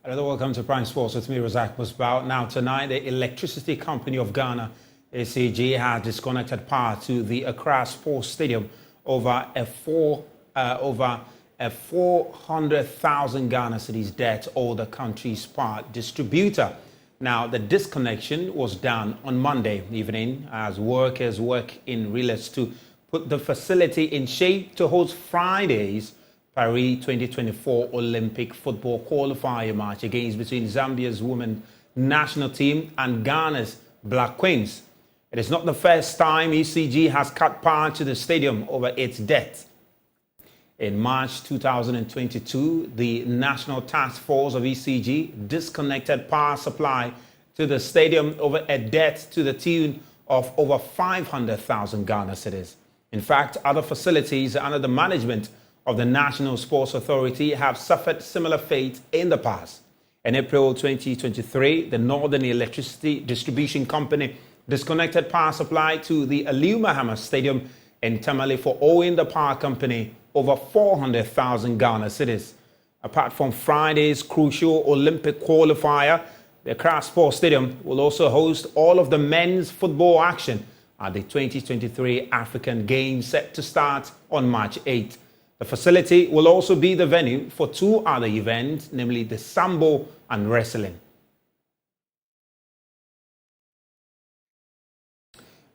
Another welcome to Prime Sports with me, Razak Musbao. Now, tonight, the Electricity Company of Ghana, ACG, has disconnected power to the Accra Sports Stadium over a 400,000 Ghana cedis debt owed the country's power distributor. Now, the disconnection was done on Monday evening as workers work in relays to put the facility in shape to host Friday's Paris 2024 Olympic football qualifier match against between Zambia's women's national team and Ghana's Black Queens. It is not the first time ECG has cut power to the stadium over its debt. In March 2022, the National Task Force of ECG disconnected power supply to the stadium over a debt to the tune of over 500,000 Ghana cedis. In fact, other facilities under the management of the National Sports Authority have suffered similar fate in the past. In April 2023, the Northern Electricity Distribution Company disconnected power supply to the Aliu Mahama Stadium in Tamale for owing the power company over 400,000 Ghana cedis. Apart from Friday's crucial Olympic qualifier, the Accra Sports Stadium will also host all of the men's football action at the 2023 African Games set to start on March 8th. The facility will also be the venue for two other events, namely the Sambo and wrestling.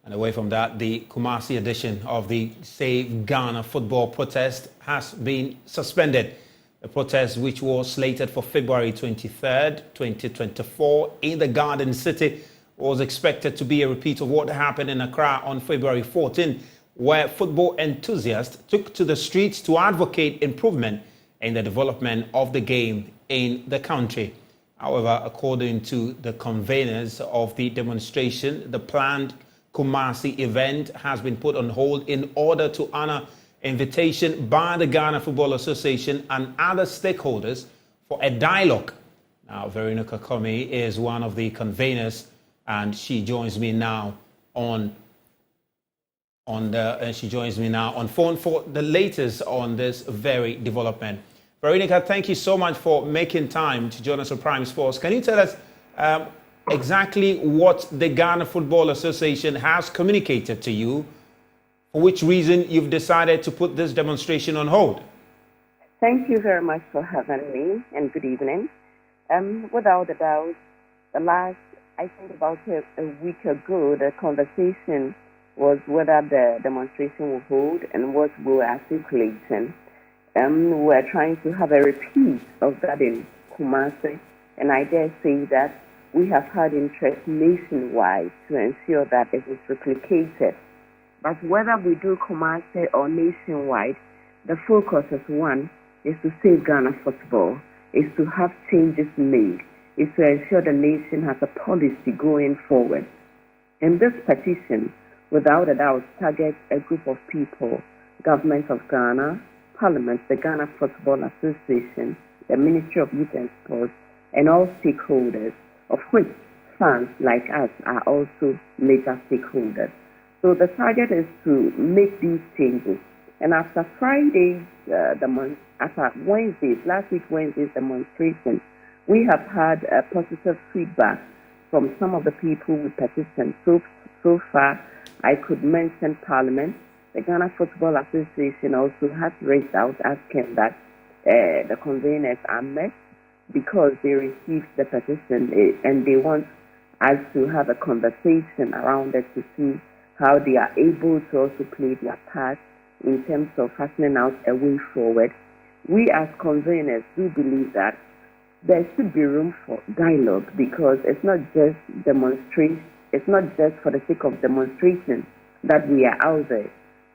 And away from that, the Kumasi edition of the Save Ghana football protest has been suspended. The protest, which was slated for February 23rd, 2024 in the Garden City, was expected to be a repeat of what happened in Accra on February 14th, where football enthusiasts took to the streets to advocate improvement in the development of the game in the country. However, according to the conveners of the demonstration, the planned Kumasi event has been put on hold in order to honor invitation by the Ghana Football Association and other stakeholders for a dialogue. Now, Veronica Komi is one of the conveners, and she joins me now on phone for the latest on this very development. Veronica, thank you so much for making time to join us on Prime Sports. Can you tell us exactly what the Ghana Football Association has communicated to you, for which reason you've decided to put this demonstration on hold? Thank you very much for having me, and good evening. Without a doubt, I think about a week ago, the conversation was whether the demonstration will hold and what we were articulating. We're trying to have a repeat of that in Kumasi, and I dare say that we have had interest nationwide to ensure that it is replicated. But whether we do Kumasi or nationwide, the focus is one, is to save Ghana football, is to have changes made, is to ensure the nation has a policy going forward. And this petition, without a doubt, targets a group of people: Government of Ghana, Parliament, the Ghana Football Association, the Ministry of Youth and Sports, and all stakeholders, of which fans like us are also major stakeholders. So the target is to make these changes. And after Friday's last week Wednesday's demonstration, we have had positive feedback from some of the people who petitioned. So far, I could mention Parliament. The Ghana Football Association also has reached out asking that the conveners are met because they received the petition and they want us to have a conversation around it to see how they are able to also play their part in terms of fashioning out a way forward. We as conveners do believe that there should be room for dialogue, because it's not just demonstration. It's not just for the sake of demonstration that we are out there.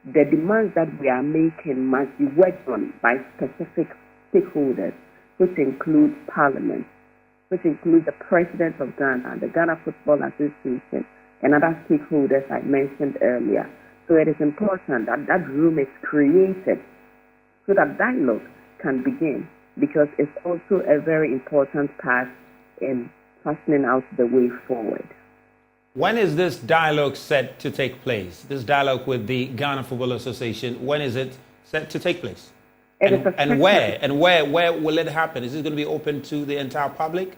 The demands that we are making must be worked on by specific stakeholders, which include Parliament, which includes the President of Ghana, the Ghana Football Association, and other stakeholders I mentioned earlier. So it is important that that room is created so that dialogue can begin, because it's also a very important part in fashioning out the way forward. When is this dialogue set to take place? This dialogue with the Ghana Football Association, when is it set to take place? Where will it happen? Is it going to be open to the entire public?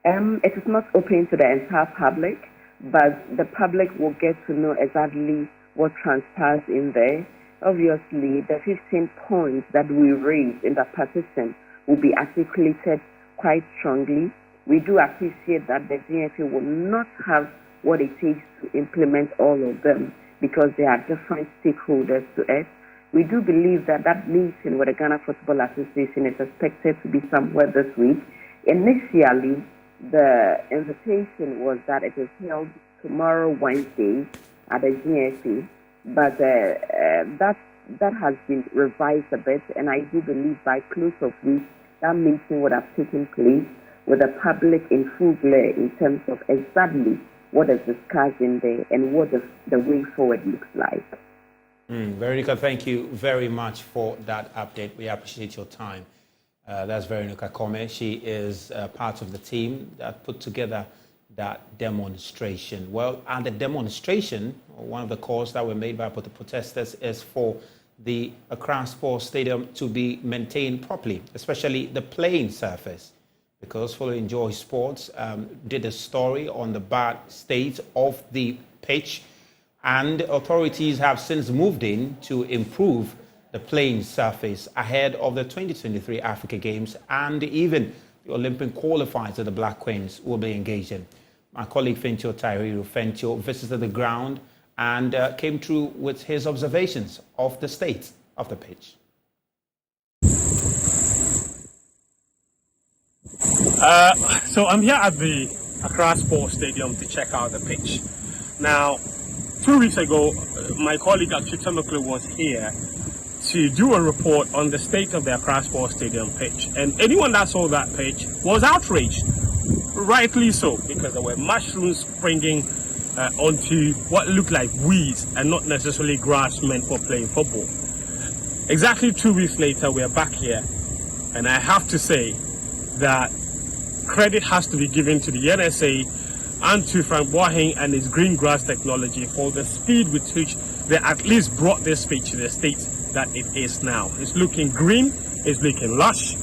It is not open to the entire public, but the public will get to know exactly what transpires in there. Obviously, the 15 points that we raised in the petition will be articulated quite strongly. We do appreciate that the GFA will not have what it takes to implement all of them because there are different stakeholders to it. We do believe that meeting with the Ghana Football Association is expected to be somewhere this week. Initially, the invitation was that it is held tomorrow, Wednesday, at the GFA, but that has been revised a bit, and I do believe by close of week, that meeting would have taken place with the public in full glare in terms of exactly what is discussed in there and what the way forward looks like. Veronica, thank you very much for that update. We appreciate your time. That's Veronica Kome. She is part of the team that put together that demonstration. Well, and the demonstration, one of the calls that were made by the protesters is for the Accra Sports Stadium to be maintained properly, especially the playing surface, because Following Joy Sports did a story on the bad state of the pitch, and authorities have since moved in to improve the playing surface ahead of the 2023 Africa Games and even the Olympic qualifiers that the Black Queens will be engaged in. My colleague Fentio Tairiru Fentio visited the ground and came through with his observations of the state of the pitch. So I'm here at the Accra Sports Stadium to check out the pitch. Now, 2 weeks ago, my colleague Achitamokle was here to do a report on the state of the Accra Sports Stadium pitch. And anyone that saw that pitch was outraged, rightly so, because there were mushrooms springing onto what looked like weeds and not necessarily grass meant for playing football. Exactly 2 weeks later, we are back here, and I have to say that credit has to be given to the NSA and to Frank Boahing and his green grass technology for the speed with which they at least brought this pitch to the state that it is now. It's looking green, it's looking lush.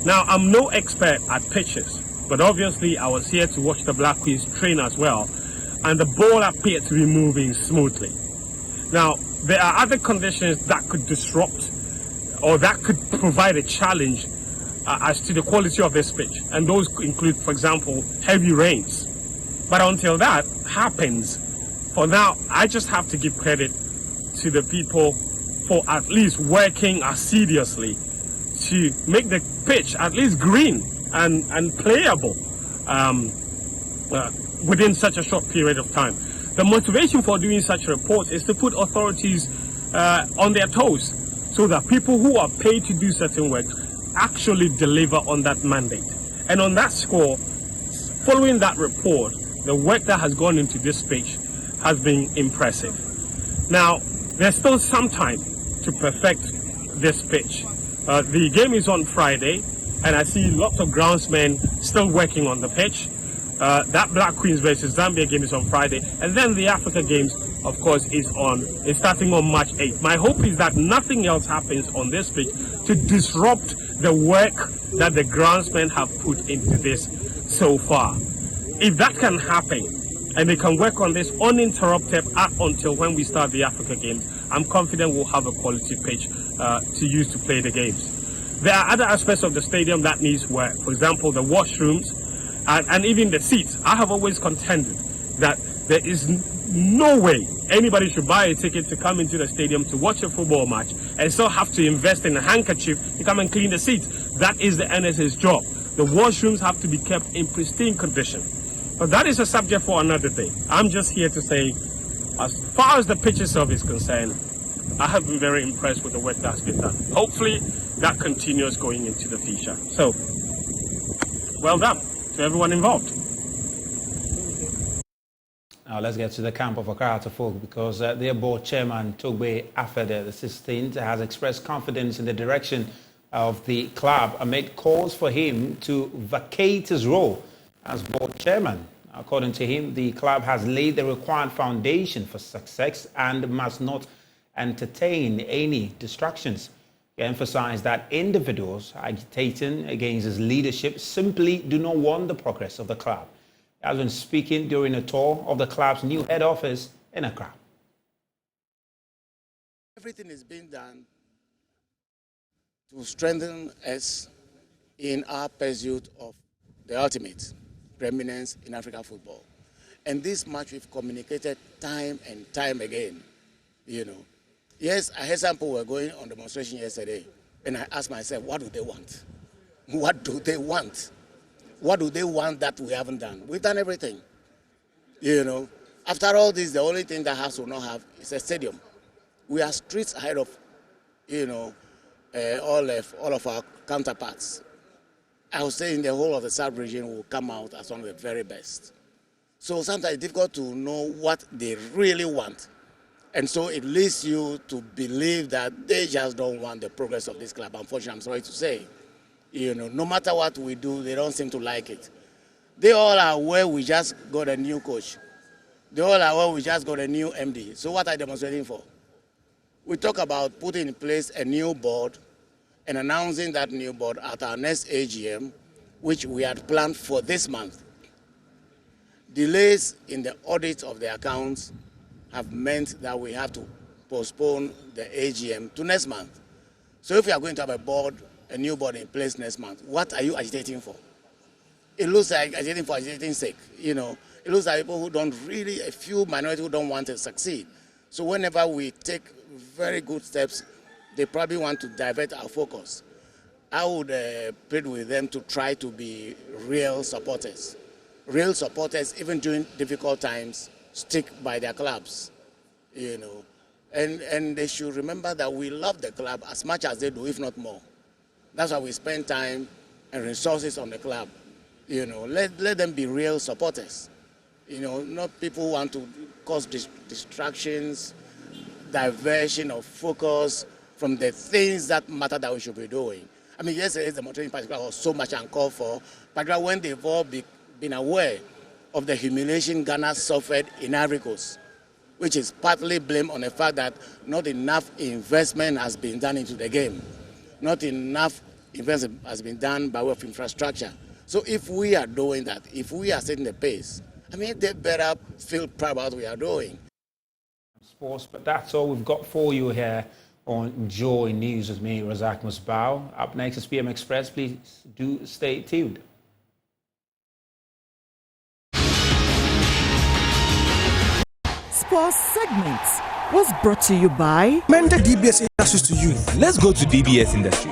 Now, I'm no expert at pitches, but obviously I was here to watch the Black Queens train as well, and the ball appeared to be moving smoothly. Now, there are other conditions that could disrupt or that could provide a challenge as to the quality of this pitch, and those include, for example, heavy rains. But until that happens, for now, I just have to give credit to the people for at least working assiduously to make the pitch at least green and playable within such a short period of time. The motivation for doing such reports is to put authorities on their toes so that people who are paid to do certain work actually deliver on that mandate. And on that score, following that report, the work that has gone into this pitch has been impressive. Now, there's still some time to perfect this pitch. The game is on Friday, and I see lots of groundsmen still working on the pitch. That Black Queens versus Zambia game is on Friday, and then the Africa Games, of course, is starting on March 8th. My hope is that nothing else happens on this pitch to disrupt the work that the groundsmen have put into this so far. If that can happen, and they can work on this uninterrupted up until when we start the Africa Games, I'm confident we'll have a quality pitch to use to play the games. There are other aspects of the stadium that needs work. For example, the washrooms and even the seats. I have always contended that there is no way anybody should buy a ticket to come into the stadium to watch a football match and still have to invest in a handkerchief to come and clean the seats. That is the NSA's job. The washrooms have to be kept in pristine condition. But that is a subject for another day. I'm just here to say, as far as the pitch itself is concerned, I have been very impressed with the work that's been done. Hopefully, that continues going into the future. So, well done to everyone involved. Now let's get to the camp of Accra folk, because their board chairman, Togbe Afede the 16th, has expressed confidence in the direction of the club amid calls for him to vacate his role as board chairman. According to him, the club has laid the required foundation for success and must not entertain any distractions. He emphasized that individuals agitating against his leadership simply do not want the progress of the club. He has been speaking during a tour of the club's new head office in Accra. Everything is being done to strengthen us in our pursuit of the ultimate preeminence in African football. And this much we've communicated time and time again, Yes, I heard some people were going on demonstration yesterday, and I asked myself, what do they want? What do they want? What do they want that we haven't done? We've done everything. After all this, the only thing that House will not have is a stadium. We are streets ahead of, all of our counterparts. I would say in the whole of the South region will come out as one of the very best. So sometimes it's difficult to know what they really want. And so it leads you to believe that they just don't want the progress of this club. Unfortunately, I'm sorry to say. No matter what we do, they don't seem to like it. They all are aware we just got a new coach. They all are aware we just got a new MD. So what are they demonstrating for? We talk about putting in place a new board and announcing that new board at our next AGM, which we had planned for this month. Delays in the audit of the accounts have meant that we have to postpone the AGM to next month. So if you are going to have a new board in place next month, what are you agitating for? It looks like agitating for agitating's sake. It looks like people who don't really, a few minority who don't want to succeed. So whenever we take very good steps, they probably want to divert our focus. I would plead with them to try to be real supporters. Real supporters, even during difficult times, stick by their clubs, and they should remember that we love the club as much as they do, if not more. That's why we spend time and resources on the club. Let them be real supporters. Not people who want to cause distractions, diversion of focus from the things that matter that we should be doing. I mean, yesterday the demonstration in particular was so much uncalled for, particularly when they've all been aware of the humiliation Ghana suffered in Ivory Coast, which is partly blamed on the fact that not enough investment has been done into the game. Not enough investment has been done by way of infrastructure. So if we are doing that, if we are setting the pace, they better feel proud about what we are doing. Sports, but that's all we've got for you here on Joy News with me, Razak Musbao. Up next is PM Express. Please do stay tuned. Sports segments was brought to you by Mender DBS Industries to you. Let's go to DBS Industry.